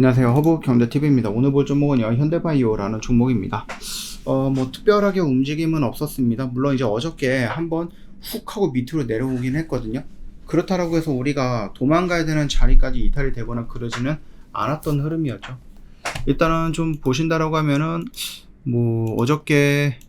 안녕하세요. 허브경제TV입니다. 오늘 볼 종목은요, 현대바이오라는 종목입니다. 뭐 특별하게 움직임은 없었습니다. 물론 이제 어저께 한번 훅 하고 밑으로 내려오긴 했거든요. 그렇다고 해서 우리가 도망가야 되는 자리까지 이탈이 되거나 그러지는 않았던 흐름이었죠. 일단은 좀 보신다라고 하면은 뭐 어저께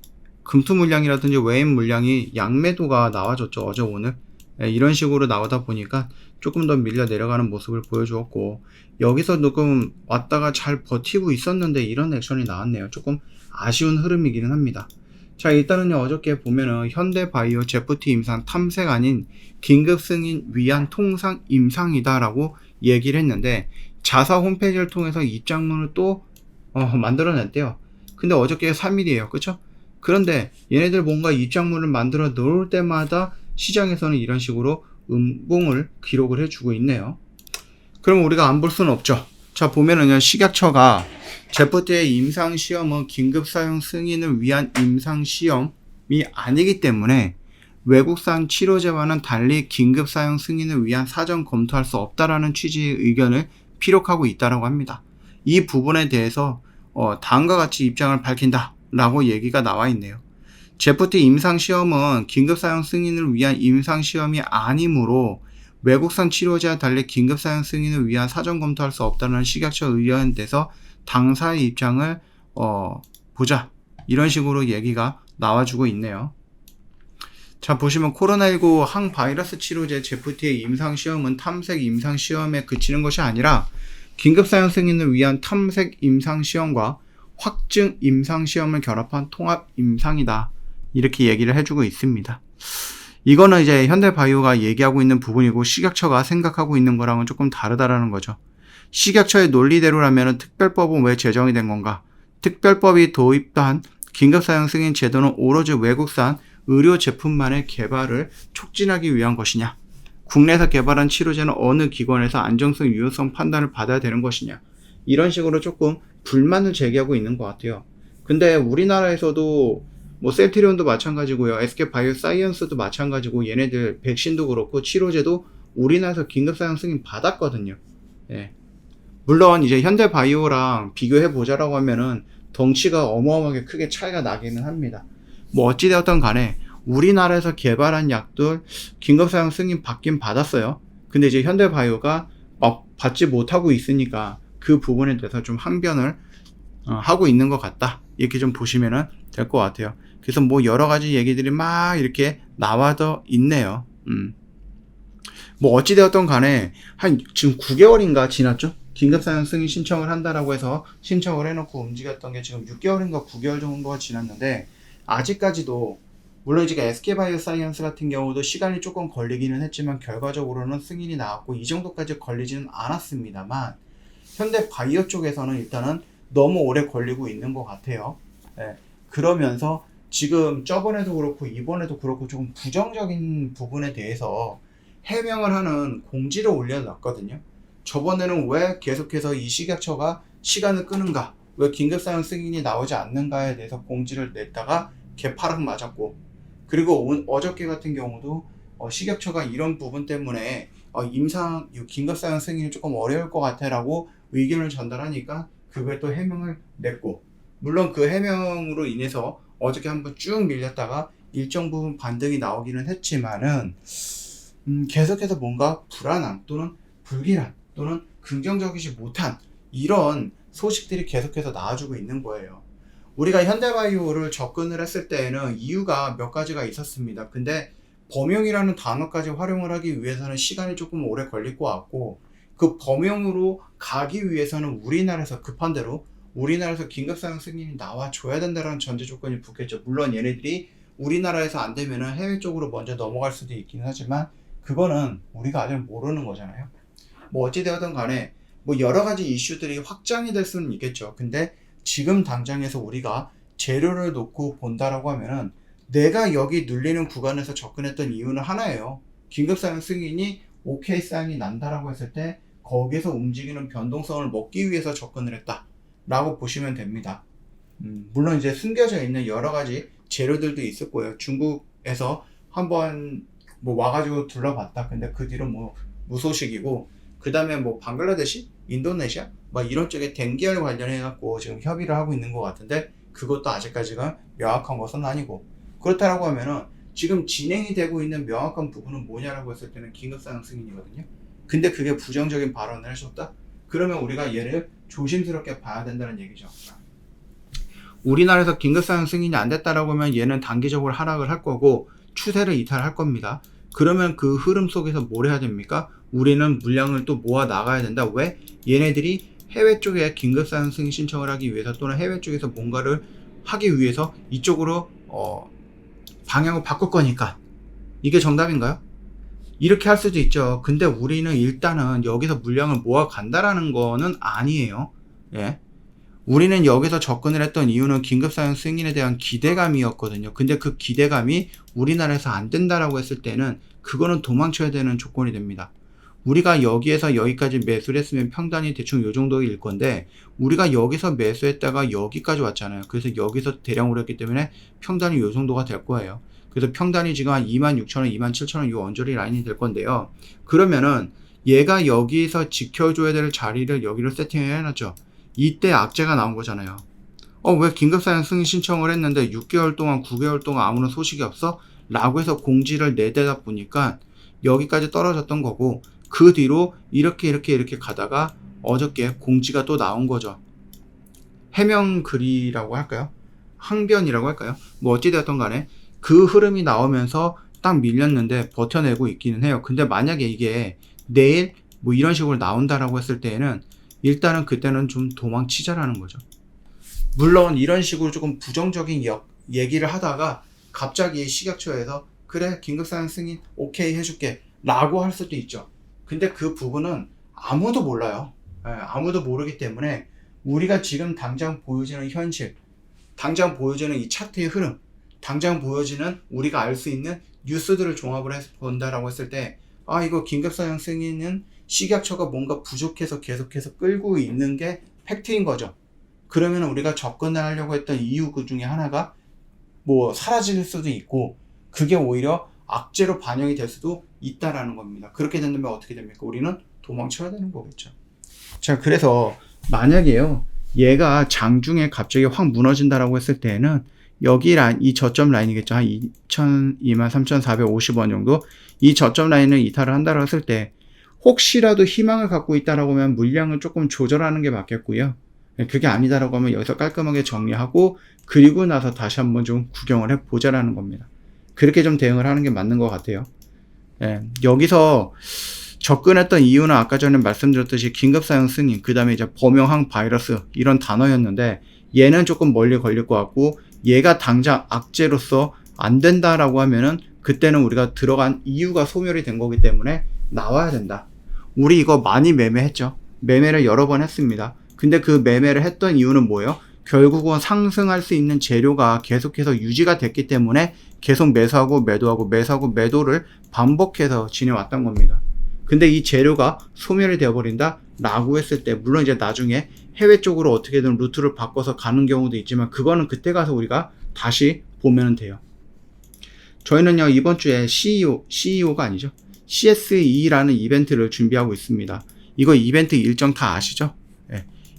금투 물량이라든지 외인 물량이 양매도가 나와줬죠. 어제 오늘. 이런 식으로 나오다 보니까 조금 더 밀려 내려가는 모습을 보여주었고, 여기서 조금 왔다가 잘 버티고 있었는데 이런 액션이 나왔네요. 조금 아쉬운 흐름이기는 합니다. 자, 일단은요, 어저께 보면은 현대바이오 제프티 임상 탐색 아닌 긴급 승인 위한 통상 임상이다 라고 얘기를 했는데, 자사 홈페이지를 통해서 입장문을 또 만들어냈대요. 근데 어저께 3일이에요. 그쵸? 그런데 얘네들 뭔가 입장문을 만들어 놓을 때마다 시장에서는 이런 식으로 음봉을 기록을 해주고 있네요. 그럼 우리가 안 볼 수는 없죠. 자, 보면은요, 식약처가 제프티의 임상시험은 긴급사용 승인을 위한 임상시험이 아니기 때문에 외국산 치료제와는 달리 긴급사용 승인을 위한 사전 검토할 수 없다라는 취지의 의견을 피력하고 있다고 합니다. 이 부분에 대해서 다음과 같이 입장을 밝힌다 라고 얘기가 나와 있네요. 제프티 임상시험은 긴급사용 승인을 위한 임상시험이 아니므로 외국산 치료제와 달리 긴급사용 승인을 위한 사전 검토할 수 없다는 식약처 의견에 대해서 당사의 입장을 보자, 이런 식으로 얘기가 나와주고 있네요. 자, 보시면 코로나19 항바이러스 치료제 제프티의 임상시험은 탐색 임상시험에 그치는 것이 아니라 긴급사용 승인을 위한 탐색 임상시험과 확증 임상시험을 결합한 통합 임상이다, 이렇게 얘기를 해주고 있습니다. 이거는 이제 현대바이오가 얘기하고 있는 부분이고 식약처가 생각하고 있는 거랑은 조금 다르다라는 거죠. 식약처의 논리대로라면 특별법은 왜 제정이 된 건가? 특별법이 도입한 긴급사용 승인 제도는 오로지 외국산 의료 제품만의 개발을 촉진하기 위한 것이냐? 국내에서 개발한 치료제는 어느 기관에서 안정성, 유효성 판단을 받아야 되는 것이냐? 이런 식으로 조금 불만을 제기하고 있는 것 같아요. 근데 우리나라에서도 뭐 셀트리온도 마찬가지고요, SK바이오사이언스도 마찬가지고, 얘네들 백신도 그렇고 치료제도 우리나라에서 긴급사용 승인 받았거든요. 예. 물론 이제 현대바이오랑 비교해 보자라고 하면은 덩치가 어마어마하게 크게 차이가 나기는 합니다. 뭐 어찌되었던 간에 우리나라에서 개발한 약들 긴급사용 승인 받긴 받았어요. 근데 이제 현대바이오가 받지 못하고 있으니까 그 부분에 대해서 좀 항변을 하고 있는 것 같다, 이렇게 좀 보시면 될 것 같아요. 그래서 뭐 여러 가지 얘기들이 막 이렇게 나와져 있네요. 뭐 어찌되었던 간에 한 지금 9개월인가 지났죠? 긴급사용 승인 신청을 한다라고 해서 신청을 해놓고 움직였던 게 지금 6개월인가 9개월 정도가 지났는데, 아직까지도 물론 이제 SK바이오사이언스 같은 경우도 시간이 조금 걸리기는 했지만 결과적으로는 승인이 나왔고 이 정도까지 걸리지는 않았습니다만, 현대바이오 쪽에서는 일단은 너무 오래 걸리고 있는 것 같아요. 네. 그러면서 지금 저번에도 그렇고 이번에도 그렇고 조금 부정적인 부분에 대해서 해명을 하는 공지를 올려놨거든요. 저번에는 왜 계속해서 이 식약처가 시간을 끄는가, 왜 긴급사용 승인이 나오지 않는가에 대해서 공지를 냈다가 개파락 맞았고, 그리고 어저께 같은 경우도 식약처가 이런 부분 때문에 긴급사용 승인이 조금 어려울 것 같아 라고 의견을 전달하니까 그거에 또 해명을 냈고, 물론 그 해명으로 인해서 어저께 한번 쭉 밀렸다가 일정 부분 반등이 나오기는 했지만은 계속해서 뭔가 불안함 또는 불길함 또는 긍정적이지 못한 이런 소식들이 계속해서 나와주고 있는 거예요. 우리가 현대바이오를 접근을 했을 때에는 이유가 몇 가지가 있었습니다. 근데 범용이라는 단어까지 활용을 하기 위해서는 시간이 조금 오래 걸릴 것 같고, 그 범용으로 가기 위해서는 우리나라에서 급한 대로 우리나라에서 긴급사용 승인이 나와줘야 된다는 전제 조건이 붙겠죠. 물론 얘네들이 우리나라에서 안 되면은 해외 쪽으로 먼저 넘어갈 수도 있긴 하지만 그거는 우리가 아직 모르는 거잖아요. 뭐 어찌되었든 간에 뭐 여러 가지 이슈들이 확장이 될 수는 있겠죠. 근데 지금 당장에서 우리가 재료를 놓고 본다라고 하면은 내가 여기 눌리는 구간에서 접근했던 이유는 하나예요. 긴급사용 승인이 오케이 사인이 난다라고 했을 때 거기에서 움직이는 변동성을 먹기 위해서 접근을 했다 라고 보시면 됩니다. 물론 이제 숨겨져 있는 여러 가지 재료들도 있을 거예요. 중국에서 한번 뭐 와가지고 둘러봤다. 근데 그 뒤로 뭐 무소식이고, 그 다음에 뭐 방글라데시, 인도네시아, 뭐 이런 쪽에 댕기열 관련해갖고 지금 협의를 하고 있는 것 같은데 그것도 아직까지가 명확한 것은 아니고 그렇다라고 하면은 지금 진행이 되고 있는 명확한 부분은 뭐냐라고 했을 때는 긴급사항 승인이거든요. 근데 그게 부정적인 발언을 해줬다? 그러면 우리가 얘를 조심스럽게 봐야 된다는 얘기죠. 우리나라에서 긴급사항 승인이 안 됐다라고 하면 얘는 단기적으로 하락을 할 거고 추세를 이탈할 겁니다. 그러면 그 흐름 속에서 뭘 해야 됩니까? 우리는 물량을 또 모아 나가야 된다. 왜? 얘네들이 해외 쪽에 긴급사항 승인 신청을 하기 위해서 또는 해외 쪽에서 뭔가를 하기 위해서 이쪽으로 방향을 바꿀 거니까. 이게 정답인가요? 이렇게 할 수도 있죠. 근데 우리는 일단은 여기서 물량을 모아 간다라는 거는 아니에요. 예. 우리는 여기서 접근을 했던 이유는 긴급사용 승인에 대한 기대감이었거든요. 근데 그 기대감이 우리나라에서 안 된다라고 했을 때는 그거는 도망쳐야 되는 조건이 됩니다. 우리가 여기에서 여기까지 매수를 했으면 평단이 대충 요 정도일 건데 우리가 여기서 매수했다가 여기까지 왔잖아요. 그래서 여기서 대량으로 했기 때문에 평단이 요 정도가 될 거예요. 그래서 평단이 지금 한 26,000원, 27,000원 요 언저리 라인이 될 건데요. 그러면은 얘가 여기서 지켜줘야 될 자리를 여기로 세팅을 해놨죠. 이때 악재가 나온 거잖아요. 왜 긴급사용 승인 신청을 했는데 6개월 동안 9개월 동안 아무런 소식이 없어? 라고 해서 공지를 내대다 보니까 여기까지 떨어졌던 거고 그 뒤로 이렇게 가다가 어저께 공지가 또 나온 거죠. 해명글이라고 할까요? 항변이라고 할까요? 뭐 어찌되었던 간에 그 흐름이 나오면서 딱 밀렸는데 버텨내고 있기는 해요. 근데 만약에 이게 내일 뭐 이런 식으로 나온다라고 했을 때에는 일단은 그때는 좀 도망치자라는 거죠. 물론 이런 식으로 조금 부정적인 얘기를 하다가 갑자기 식약처에서 그래 긴급사항 승인 오케이 해줄게 라고 할 수도 있죠. 근데 그 부분은 아무도 몰라요. 아무도 모르기 때문에 우리가 지금 당장 보여지는 현실, 당장 보여지는 이 차트의 흐름, 당장 보여지는 우리가 알 수 있는 뉴스들을 종합을 해서 본다라고 했을 때 이거 긴급사용 승인은 식약처가 뭔가 부족해서 계속해서 끌고 있는 게 팩트인 거죠. 그러면 우리가 접근을 하려고 했던 이유 그 중에 하나가 뭐 사라질 수도 있고 그게 오히려 악재로 반영이 될 수도 있다라는 겁니다. 그렇게 된다면 어떻게 됩니까? 우리는 도망쳐야 되는 거겠죠. 자, 그래서 만약에요 얘가 장중에 갑자기 확 무너진다라고 했을 때는 여기 이 저점 라인이겠죠. 한 23,450원 정도 이 저점 라인을 이탈을 한다고 했을 때 혹시라도 희망을 갖고 있다라고 하면 물량을 조금 조절하는 게 맞겠고요. 그게 아니다라고 하면 여기서 깔끔하게 정리하고 그리고 나서 다시 한번 좀 구경을 해보자라는 겁니다. 그렇게 좀 대응을 하는 게 맞는 것 같아요. 여기서 접근했던 이유는 아까 전에 말씀드렸듯이 긴급사용 승인, 그 다음에 이제 범용항 바이러스 이런 단어였는데 얘는 조금 멀리 걸릴 것 같고 얘가 당장 악재로서 안 된다라고 하면은 그때는 우리가 들어간 이유가 소멸이 된 거기 때문에 나와야 된다. 우리 이거 많이 매매했죠. 매매를 여러 번 했습니다. 근데 그 매매를 했던 이유는 뭐예요? 결국은 상승할 수 있는 재료가 계속해서 유지가 됐기 때문에 계속 매수하고 매도하고 매수하고 매도를 반복해서 지내왔던 겁니다. 근데 이 재료가 소멸이 되어버린다 라고 했을 때 물론 이제 나중에 해외 쪽으로 어떻게든 루트를 바꿔서 가는 경우도 있지만 그거는 그때 가서 우리가 다시 보면 돼요. 저희는요 이번 주에 CEO가 아니죠. CSE라는 이벤트를 준비하고 있습니다. 이거 이벤트 일정 다 아시죠?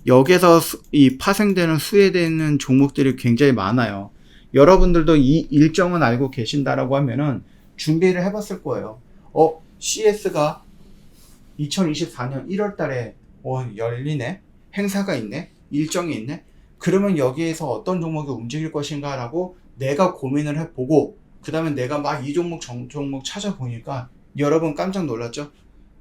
여기에서 이 파생되는 수혜되는 종목들이 굉장히 많아요. 여러분들도 이 일정은 알고 계신다라고 하면은 준비를 해봤을 거예요. CS가 2024년 1월 달에 열리네? 행사가 있네? 일정이 있네? 그러면 여기에서 어떤 종목이 움직일 것인가 라고 내가 고민을 해보고 그 다음에 내가 막 이 종목 종목 찾아보니까 여러분 깜짝 놀랐죠?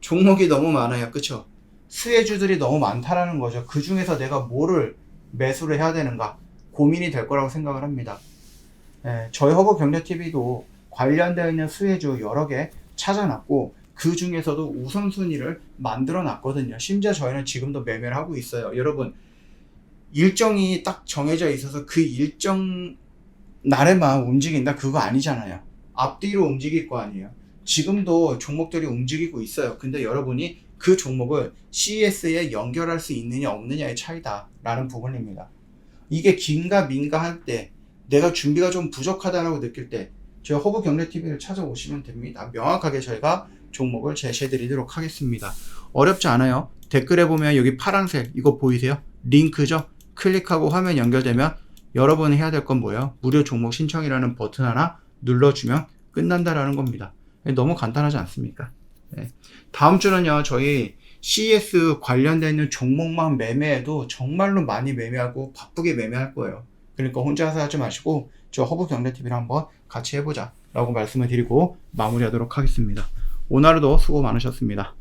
종목이 너무 많아요. 그쵸? 수혜주들이 너무 많다라는 거죠. 그 중에서 내가 뭐를 매수를 해야 되는가 고민이 될 거라고 생각을 합니다. 저희 허브경제TV도 관련되어 있는 수혜주 여러 개 찾아놨고 그 중에서도 우선순위를 만들어 놨거든요. 심지어 저희는 지금도 매매를 하고 있어요. 여러분 일정이 딱 정해져 있어서 그 일정 날에만 움직인다 그거 아니잖아요. 앞뒤로 움직일 거 아니에요. 지금도 종목들이 움직이고 있어요. 근데 여러분이 그 종목을 CS에 연결할 수 있느냐 없느냐의 차이다 라는 부분입니다. 이게 긴가 민가 할 때 내가 준비가 좀 부족하다라고 느낄 때 저 허브 경제 TV를 찾아오시면 됩니다. 명확하게 저희가 종목을 제시해 드리도록 하겠습니다. 어렵지 않아요. 댓글에 보면 여기 파란색 이거 보이세요? 링크죠? 클릭하고 화면 연결되면 여러분이 해야 될 건 뭐예요? 무료 종목 신청이라는 버튼 하나 눌러주면 끝난다라는 겁니다. 너무 간단하지 않습니까? 네. 다음 주는요, 저희 CES 관련되어 있는 종목만 매매해도 정말로 많이 매매하고 바쁘게 매매할 거예요. 그러니까 혼자서 하지 마시고 저 허브 경제 TV를 한번 같이 해보자 라고 말씀을 드리고 마무리하도록 하겠습니다. 오늘 하루도 수고 많으셨습니다.